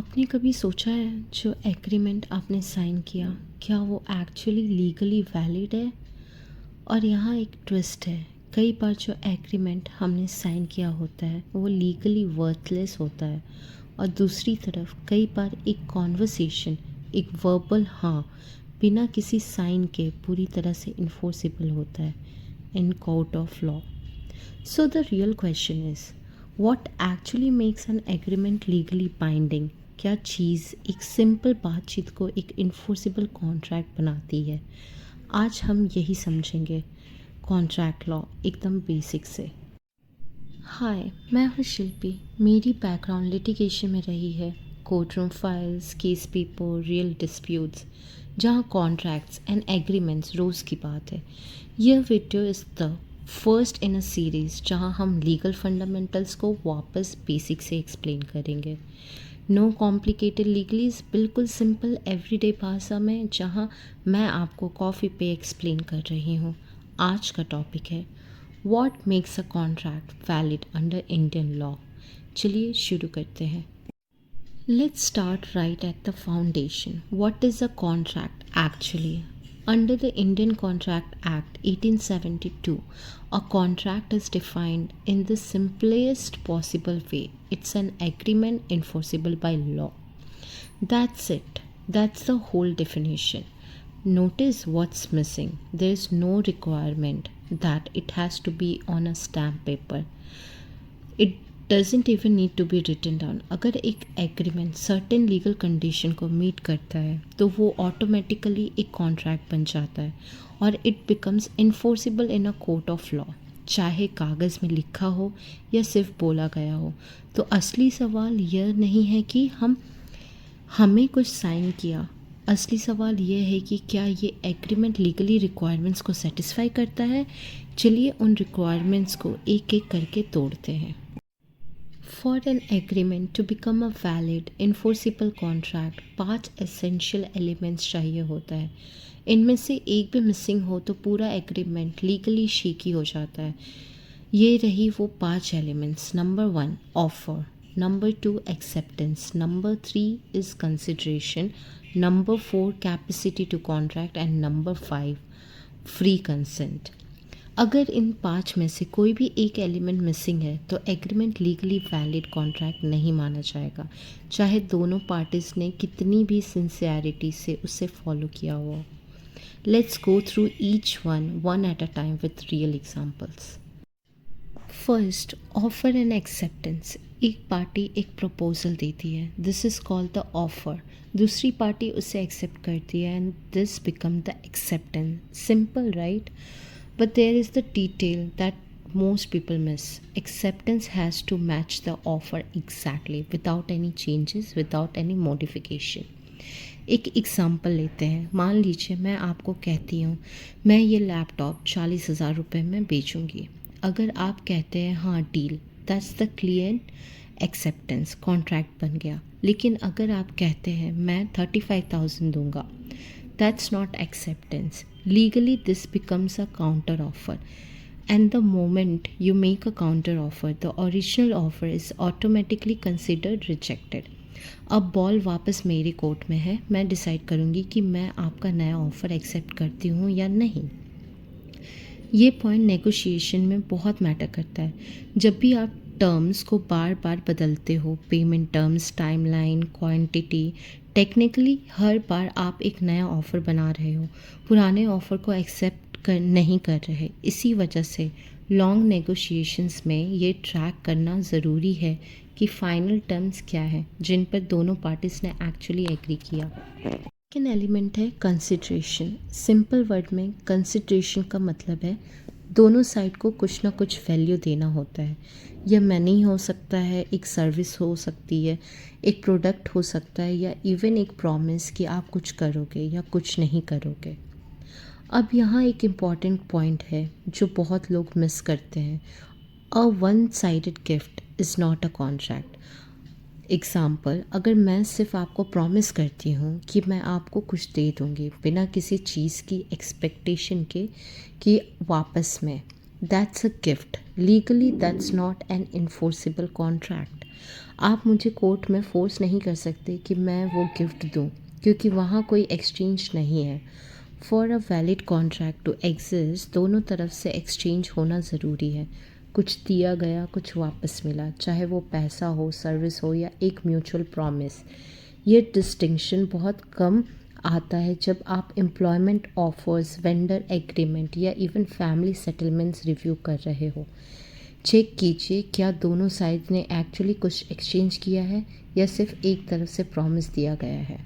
आपने कभी सोचा है जो एग्रीमेंट आपने साइन किया क्या वो एक्चुअली लीगली वैलिड है? और यहाँ एक ट्विस्ट है। कई बार जो एग्रीमेंट हमने साइन किया होता है वो लीगली वर्थलेस होता है, और दूसरी तरफ कई बार एक कॉन्वर्सेशन, एक वर्बल हाँ बिना किसी साइन के पूरी तरह से इन्फोर्सिबल होता है in court of law. So the real question is, what actually makes an agreement legally binding? क्या चीज़ एक सिंपल बातचीत को एक इन्फोर्सिबल कॉन्ट्रैक्ट बनाती है? आज हम यही समझेंगे कॉन्ट्रैक्ट लॉ एकदम बेसिक से। हाय, मैं हूँ शिल्पी। मेरी बैकग्राउंड लिटिगेशन में रही है। Court room files, case paper, real disputes, जहाँ कॉन्ट्रैक्ट्स एंड एग्रीमेंट्स रोज़ की बात है। यह video is the first in a series जहाँ हम लीगल फंडामेंटल्स को वापस बेसिक से एक्सप्लेन करेंगे। नो कॉम्प्लिकेटेड लीगलीज, बिल्कुल सिंपल एवरीडे भाषा में, जहाँ मैं आपको कॉफ़ी पे एक्सप्लेन कर रही हूँ। आज का टॉपिक है What makes a contract valid under Indian law? चलिए शुरू करते हैं। Let's start right at the foundation. What is a contract actually? Under the Indian Contract Act 1872, a contract is defined in the simplest possible way. It's an agreement enforceable by law. That's it. That's the whole definition. Notice what's missing. There is no requirement that it has to be on a stamp paper. It doesn't even need to be written down. अगर एक agreement certain legal condition को meet करता है तो वो automatically एक contract बन जाता है और it becomes enforceable in a court of law, चाहे कागज़ में लिखा हो या सिर्फ बोला गया हो। तो असली सवाल यह नहीं है कि हमें कुछ साइन किया। असली सवाल ये है कि क्या ये एग्रीमेंट लीगली रिक्वायरमेंट्स को सेटिस्फाई करता है। चलिए उन रिक्वायरमेंट्स को एक एक करके तोड़ते हैं। For an agreement to become a valid enforceable contract 5 essential elements चाहिए होता है। इनमें से एक भी मिसिंग हो तो पूरा एग्रीमेंट लीगली शेकी हो जाता है। ये रही वो 5 elements. Number 1 offer, number 2 acceptance, number 3 is consideration, number 4 capacity to contract and number 5 free consent. अगर इन 5 में से कोई भी एक एलिमेंट मिसिंग है तो एग्रीमेंट लीगली वैलिड कॉन्ट्रैक्ट नहीं माना जाएगा, चाहे दोनों पार्टीज़ ने कितनी भी सिंसियरिटी से उसे फॉलो किया हो। Let's go through each one at a time with real examples. First, offer and acceptance. एक पार्टी एक प्रपोजल देती है, this is called the offer. दूसरी पार्टी उसे एक्सेप्ट करती है and this become the acceptance. Simple right? But there is the detail that most people miss. Acceptance has to match the offer exactly, without any changes, without any modification. एक example लेते हैं। मान लीजिए मैं आपको कहती हूँ मैं ये लैपटॉप 40,000 रुपये में बेचूँगी। अगर आप कहते हैं हाँ deal, that's the clear acceptance, contract बन गया। लेकिन अगर आप कहते हैं मैं 35,000 दूंगा, that's not acceptance. Legally this becomes a counter offer, and the moment you make a counter offer the original offer is automatically considered rejected. अब बॉल वापस मेरे कोर्ट में है। मैं डिसाइड करूँगी कि मैं आपका नया ऑफ़र एक्सेप्ट करती हूँ या नहीं। ये पॉइंट नेगोशिएशन में बहुत मैटर करता है। जब भी आप टर्म्स को बार बार बदलते हो, payment terms, timeline, quantity, technically हर बार आप एक नया ऑफ़र बना रहे हो, पुराने ऑफ़र को एक्सेप्ट नहीं कर रहे। इसी वजह से लॉन्ग नेगोशिएशंस में ये ट्रैक करना ज़रूरी है कि फ़ाइनल टर्म्स क्या है जिन पर दोनों पार्टीज़ ने एक्चुअली एग्री किया। सेकेंड एलिमेंट है कंसिडरेशन। सिंपल वर्ड में कंसिडरेशन का मतलब है दोनों साइड को कुछ ना कुछ वैल्यू देना होता है। यह मनी हो सकता है, एक सर्विस हो सकती है, एक प्रोडक्ट हो सकता है, या इवन एक प्रॉमिस कि आप कुछ करोगे या कुछ नहीं करोगे। अब यहाँ एक इम्पॉर्टेंट पॉइंट है जो बहुत लोग मिस करते हैं। A one sided gift is not a contract. Example, अगर मैं सिर्फ आपको प्रॉमिस करती हूँ कि मैं आपको कुछ दे दूँगी बिना किसी चीज़ की एक्सपेक्टेशन के कि वापस में, that's a gift. Legally that's not an enforceable contract. आप मुझे कोर्ट में फ़ोर्स नहीं कर सकते कि मैं वो गिफ्ट दूँ, क्योंकि वहाँ कोई एक्सचेंज नहीं है। For a valid contract to exist, दोनों तरफ से एक्सचेंज होना ज़रूरी है। कुछ दिया गया, कुछ वापस मिला, चाहे वो पैसा हो, सर्विस हो या एक म्यूचुअल प्रॉमिस। ये डिस्टिंक्शन बहुत कम आता है जब आप एम्प्लॉयमेंट ऑफर्स, वेंडर एग्रीमेंट या इवन फैमिली सेटलमेंट्स रिव्यू कर रहे हो। चेक कीजिए क्या दोनों साइड ने एक्चुअली कुछ एक्सचेंज किया है या सिर्फ एक तरफ से प्रॉमिस दिया गया है।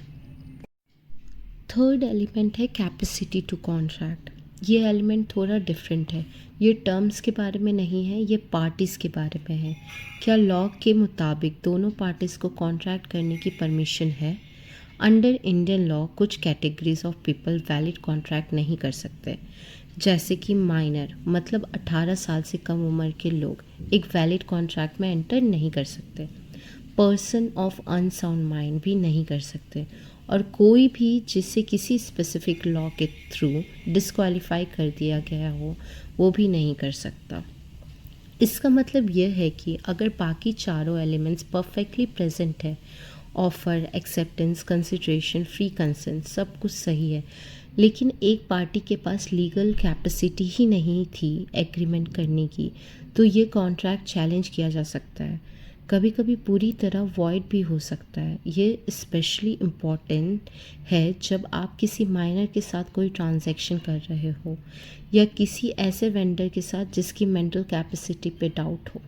थर्ड एलिमेंट है कैपेसिटी टू कॉन्ट्रैक्ट। ये एलिमेंट थोड़ा डिफरेंट है। ये टर्म्स के बारे में नहीं है, ये पार्टीज़ के बारे में है। क्या लॉ के मुताबिक दोनों पार्टीज़ को कॉन्ट्रैक्ट करने की परमिशन है? अंडर इंडियन लॉ कुछ categories of people valid contract नहीं कर सकते, जैसे कि माइनर मतलब 18 साल से कम उम्र के लोग एक वैलिड कॉन्ट्रैक्ट में एंटर नहीं कर सकते। पर्सन ऑफ अनसाउंड माइंड भी नहीं कर सकते, और कोई भी जिसे किसी स्पेसिफिक लॉ के थ्रू डिस्क्वालीफाई कर दिया गया हो वो भी नहीं कर सकता। इसका मतलब यह है कि अगर बाकी चारों एलिमेंट्स परफेक्टली प्रेजेंट है, offer, acceptance, consideration, free consent, सब कुछ सही है, लेकिन एक पार्टी के पास लीगल कैपेसिटी ही नहीं थी एग्रीमेंट करने की, तो ये कॉन्ट्रैक्ट चैलेंज किया जा सकता है। कभी कभी पूरी तरह वॉइड भी हो सकता है। ये स्पेशली इम्पॉर्टेंट है जब आप किसी माइनर के साथ कोई ट्रांजैक्शन कर रहे हो या किसी ऐसे वेंडर के साथ जिसकी मेंटल कैपेसिटी पे डाउट हो।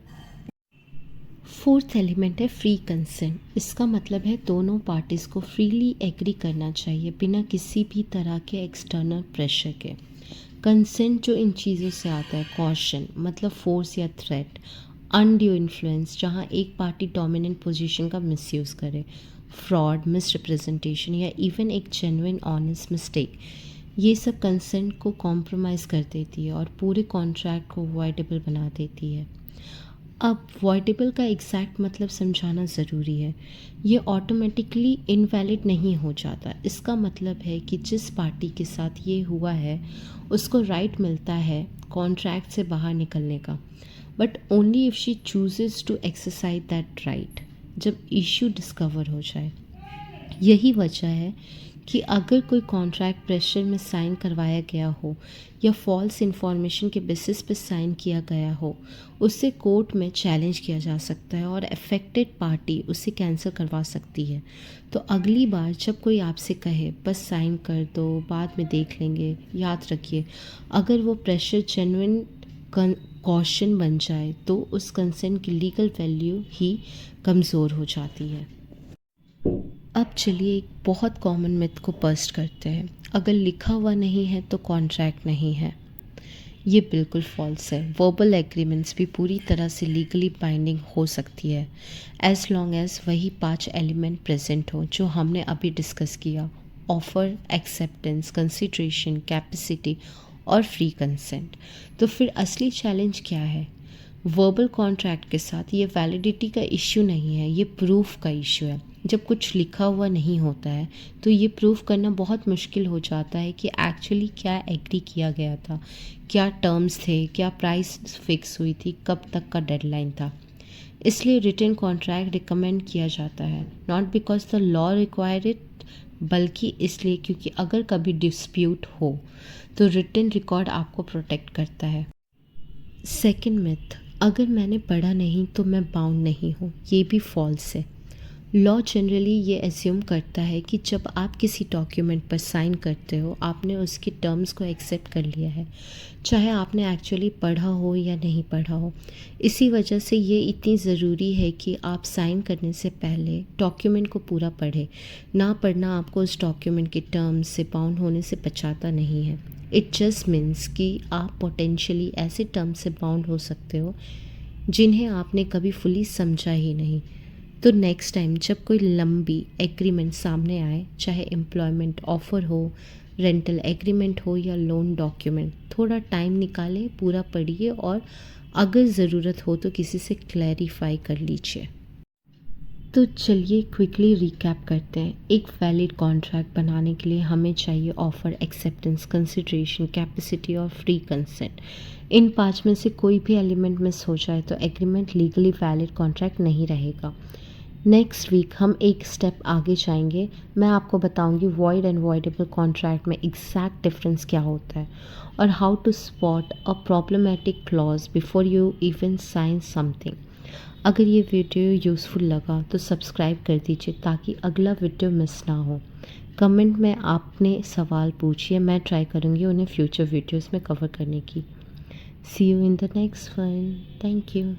फोर्थ एलिमेंट है फ्री कंसेंट। इसका मतलब है दोनों पार्टीज़ को फ्रीली एग्री करना चाहिए बिना किसी भी तरह के एक्सटर्नल प्रेशर के। कंसेंट जो इन चीज़ों से आता है, कॉशन मतलब फोर्स या थ्रेट, अनड्यू इन्फ्लुएंस जहाँ एक पार्टी डोमिनेंट पोजीशन का मिसयूज़ करे, फ्रॉड, मिसरिप्रेजेंटेशन या इवन एक जेन्युइन ऑनेस्ट मिस्टेक, ये सब कंसेंट को कॉम्प्रोमाइज़ कर देती है और पूरे कॉन्ट्रैक्ट को वॉइडेबल बना देती है। अब वॉइडेबल का एग्जैक्ट मतलब समझाना ज़रूरी है। ये ऑटोमेटिकली इनवैलिड नहीं हो जाता। इसका मतलब है कि जिस पार्टी के साथ ये हुआ है उसको राइट मिलता है कॉन्ट्रैक्ट से बाहर निकलने का, but only if she chooses to exercise that right, जब इश्यू डिस्कवर हो जाए। यही वजह है कि अगर कोई कॉन्ट्रैक्ट प्रेशर में साइन करवाया गया हो या फॉल्स इंफॉर्मेशन के बेसिस पे साइन किया गया हो, उससे कोर्ट में चैलेंज किया जा सकता है और अफेक्टेड पार्टी उसे कैंसिल करवा सकती है। तो अगली बार जब कोई आपसे कहे बस साइन कर दो, बाद में देख लेंगे, याद रखिए अगर वो प्रेशर जेन्युइन कॉशन बन जाए तो उस कंसेंट की लीगल वैल्यू ही कमज़ोर हो जाती है। अब चलिए एक बहुत कॉमन मिथ को बस्ट करते हैं। अगर लिखा हुआ नहीं है तो कॉन्ट्रैक्ट नहीं है। ये बिल्कुल फॉल्स है। वर्बल एग्रीमेंट्स भी पूरी तरह से लीगली बाइंडिंग हो सकती है एज लॉन्ग एज वही 5 एलिमेंट प्रेजेंट हो जो हमने अभी डिस्कस किया: ऑफर, एक्सेप्टेंस, कंसिडरेशन, कैपेसिटी और फ्री कंसेंट। तो फिर असली चैलेंज क्या है? वर्बल कॉन्ट्रैक्ट के साथ ये वैलिडिटी का इश्यू नहीं है, ये प्रूफ का इश्यू है। जब कुछ लिखा हुआ नहीं होता है तो ये प्रूफ करना बहुत मुश्किल हो जाता है कि एक्चुअली क्या एग्री किया गया था, क्या टर्म्स थे, क्या प्राइस फिक्स हुई थी, कब तक का डेडलाइन था। इसलिए रिटन कॉन्ट्रैक्ट रिकमेंड किया जाता है, not because the law require it, बल्कि इसलिए क्योंकि अगर कभी डिस्प्यूट हो तो रिटन रिकॉर्ड आपको प्रोटेक्ट करता है। सेकेंड मिथ, अगर मैंने पढ़ा नहीं तो मैं बाउंड नहीं हूँ। ये भी फॉल्स है। लॉ जनरली ये एज्यूम करता है कि जब आप किसी डॉक्यूमेंट पर साइन करते हो आपने उसके टर्म्स को एक्सेप्ट कर लिया है, चाहे आपने एक्चुअली पढ़ा हो या नहीं पढ़ा हो। इसी वजह से ये इतनी ज़रूरी है कि आप साइन करने से पहले डॉक्यूमेंट को पूरा पढ़ें। ना पढ़ना आपको उस डॉक्यूमेंट के टर्म्स से बाउंड होने से बचाता नहीं है। इट जस्ट मीन्स कि आप पोटेंशियली ऐसे टर्म्स से बाउंड हो सकते हो जिन्हें आपने कभी फुली समझा ही नहीं। तो नेक्स्ट टाइम जब कोई लंबी एग्रीमेंट सामने आए, चाहे एम्प्लॉयमेंट ऑफ़र हो, रेंटल एग्रीमेंट हो या लोन डॉक्यूमेंट, थोड़ा टाइम निकालें, पूरा पढ़िए और अगर ज़रूरत हो तो किसी से क्लैरिफाई कर लीजिए। तो चलिए क्विकली रिकैप करते हैं। एक वैलिड कॉन्ट्रैक्ट बनाने के लिए हमें चाहिए ऑफ़र, एक्सेप्टेंस, कंसिडरेशन, कैपेसिटी और फ्री कंसेंट। इन 5 में से कोई भी एलिमेंट मिस हो जाए तो एग्रीमेंट लीगली वैलिड कॉन्ट्रैक्ट नहीं रहेगा। नेक्स्ट वीक हम एक स्टेप आगे जाएंगे। मैं आपको बताऊंगी वॉइड एंड वॉइडेबल कॉन्ट्रैक्ट में एग्जैक्ट डिफरेंस क्या होता है और how to spot a problematic clause before you even sign something. अगर ये वीडियो यूज़फुल लगा तो सब्सक्राइब कर दीजिए ताकि अगला वीडियो मिस ना हो। कमेंट में आपने सवाल पूछिए, मैं ट्राई करूँगी उन्हें फ्यूचर वीडियोस में कवर करने की। See you in the next one. Thank you.